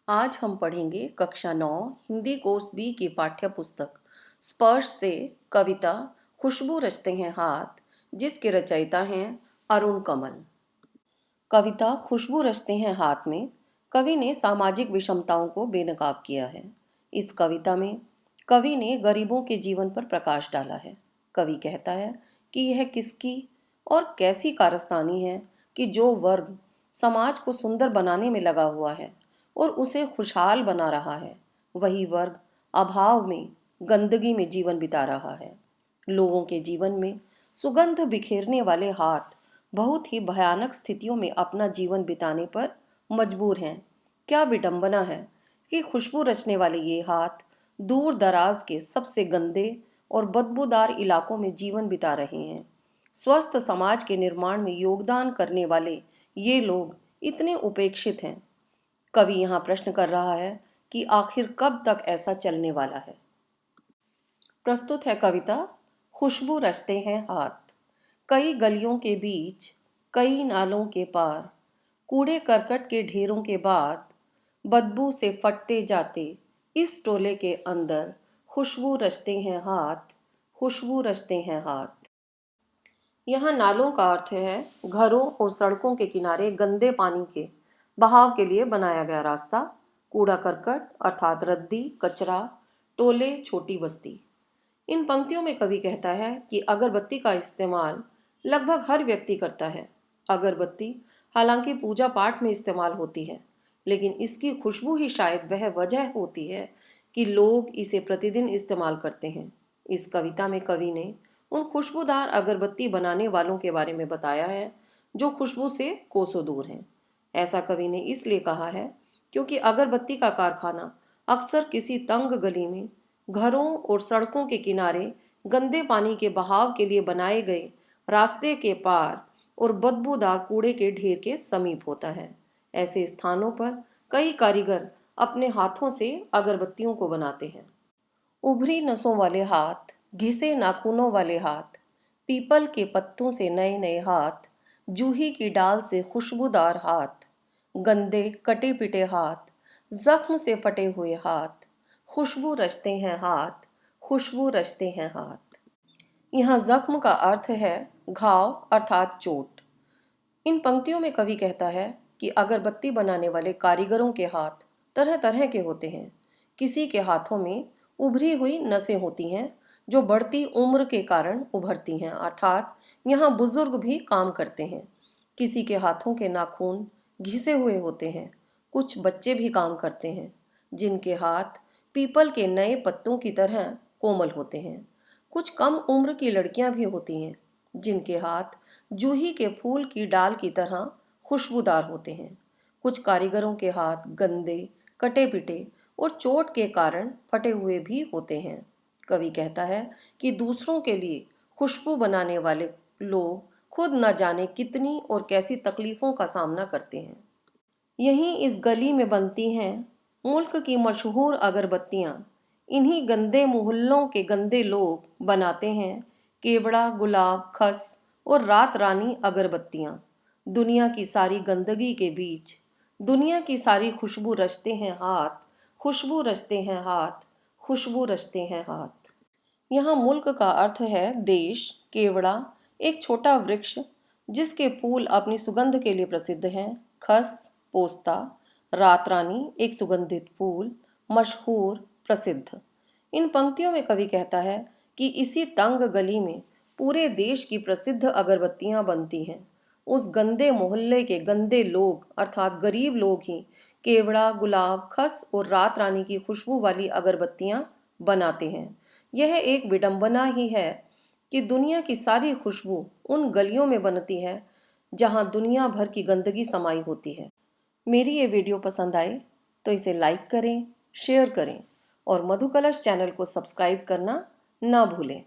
आज हम पढ़ेंगे कक्षा 9 हिंदी कोर्स बी की पाठ्य पुस्तक स्पर्श से कविता खुशबू रचते हैं हाथ, जिसके रचयिता हैं अरुण कमल। कविता खुशबू रचते हैं हाथ में कवि ने सामाजिक विषमताओं को बेनकाब किया है। इस कविता में कवि ने गरीबों के जीवन पर प्रकाश डाला है। कवि कहता है कि यह किसकी और कैसी कारस्तानी है कि जो वर्ग समाज को सुंदर बनाने में लगा हुआ है और उसे खुशहाल बना रहा है, वही वर्ग अभाव में, गंदगी में जीवन बिता रहा है। लोगों के जीवन में सुगंध बिखेरने वाले हाथ बहुत ही भयानक स्थितियों में अपना जीवन बिताने पर मजबूर हैं। क्या विडंबना है कि खुशबू रचने वाले ये हाथ दूर दराज के सबसे गंदे और बदबूदार इलाकों में जीवन बिता रहे हैं। स्वस्थ समाज के निर्माण में योगदान करने वाले ये लोग इतने उपेक्षित हैं। कवि यहाँ प्रश्न कर रहा है कि आखिर कब तक ऐसा चलने वाला है। प्रस्तुत है कविता खुशबू रचते हैं हाथ। कई गलियों के बीच, कई नालों के पार, कूड़े करकट के ढेरों के बाद, बदबू से फटते जाते इस टोले के अंदर खुशबू रचते हैं हाथ, खुशबू रचते हैं हाथ। यहाँ नालों का अर्थ है घरों और सड़कों के किनारे गंदे पानी के बहाव के लिए बनाया गया रास्ता। कूड़ा करकट अर्थात रद्दी, कचरा, टोले, छोटी बस्ती। इन पंक्तियों में कवि कहता है कि अगरबत्ती का इस्तेमाल लगभग हर व्यक्ति करता है। अगरबत्ती हालांकि पूजा पाठ में इस्तेमाल होती है, लेकिन इसकी खुशबू ही शायद वह वजह होती है कि लोग इसे प्रतिदिन इस्तेमाल करते हैं। इस कविता में कवि ने उन खुशबूदार अगरबत्ती बनाने वालों के बारे में बताया है जो खुशबू से कोसों दूर हैं। ऐसा कवि ने इसलिए कहा है क्योंकि अगरबत्ती का कारखाना अक्सर किसी तंग गली में, घरों और सड़कों के किनारे गंदे पानी के बहाव के लिए बनाए गए रास्ते के पार और बदबूदार कूड़े के ढेर के समीप होता है। ऐसे स्थानों पर कई कारीगर अपने हाथों से अगरबत्तियों को बनाते हैं। उभरी नसों वाले हाथ, घिसे नाखूनों वाले हाथ, पीपल के पत्तों से नए नए हाथ, जूही की डाल से खुशबूदार हाथ, गंदे कटे पिटे हाथ, जख्म से फटे हुए हाथ, खुशबू रचते हैं हाथ, खुशबू रचते हैं हाथ। यहाँ जख्म का अर्थ है घाव अर्थात चोट। इन पंक्तियों में कवि कहता है कि अगरबत्ती बनाने वाले कारीगरों के हाथ तरह तरह के होते हैं। किसी के हाथों में उभरी हुई नसें होती हैं जो बढ़ती उम्र के कारण उभरती हैं, अर्थात यहाँ बुजुर्ग भी काम करते हैं। किसी के हाथों के नाखून घिसे हुए होते हैं। कुछ बच्चे भी काम करते हैं जिनके हाथ पीपल के नए पत्तों की तरह कोमल होते हैं। कुछ कम उम्र की लड़कियां भी होती हैं जिनके हाथ जूही के फूल की डाल की तरह खुशबूदार होते हैं। कुछ कारीगरों के हाथ गंदे, कटे पिटे और चोट के कारण फटे हुए भी होते हैं। कवि कहता है कि दूसरों के लिए खुशबू बनाने वाले लोग खुद न जाने कितनी और कैसी तकलीफों का सामना करते हैं। यहीं इस गली में बनती हैं मुल्क की मशहूर अगरबत्तियां। इन्हीं गंदे मोहल्लों के गंदे लोग बनाते हैं केवड़ा, गुलाब, खस और रात रानी अगरबत्तियां। दुनिया की सारी गंदगी के बीच दुनिया की सारी खुशबू रचते हैं हाथ, खुशबू रचते हैं हाथ, खुशबू रचते हैं हाथ। यहाँ मुल्क का अर्थ है देश। केवड़ा एक छोटा वृक्ष जिसके फूल अपनी सुगंध के लिए प्रसिद्ध हैं। खस, पोस्ता, रातरानी एक सुगंधित फूल, मशहूर, प्रसिद्ध। इन पंक्तियों में कवि कहता है कि इसी तंग गली में पूरे देश की प्रसिद्ध अगरबत्तियां बनती हैं। उस गंदे मोहल्ले के गंदे लोग अर्थात गरीब लोग ही केवड़ा, गुलाब, खस और रात रानी की खुशबू वाली अगरबत्तियां बनाते हैं। यह एक विडंबना ही है कि दुनिया की सारी खुशबू उन गलियों में बनती है जहां दुनिया भर की गंदगी समाई होती है। मेरी ये वीडियो पसंद आए तो इसे लाइक करें, शेयर करें और मधुकलश चैनल को सब्सक्राइब करना ना भूलें।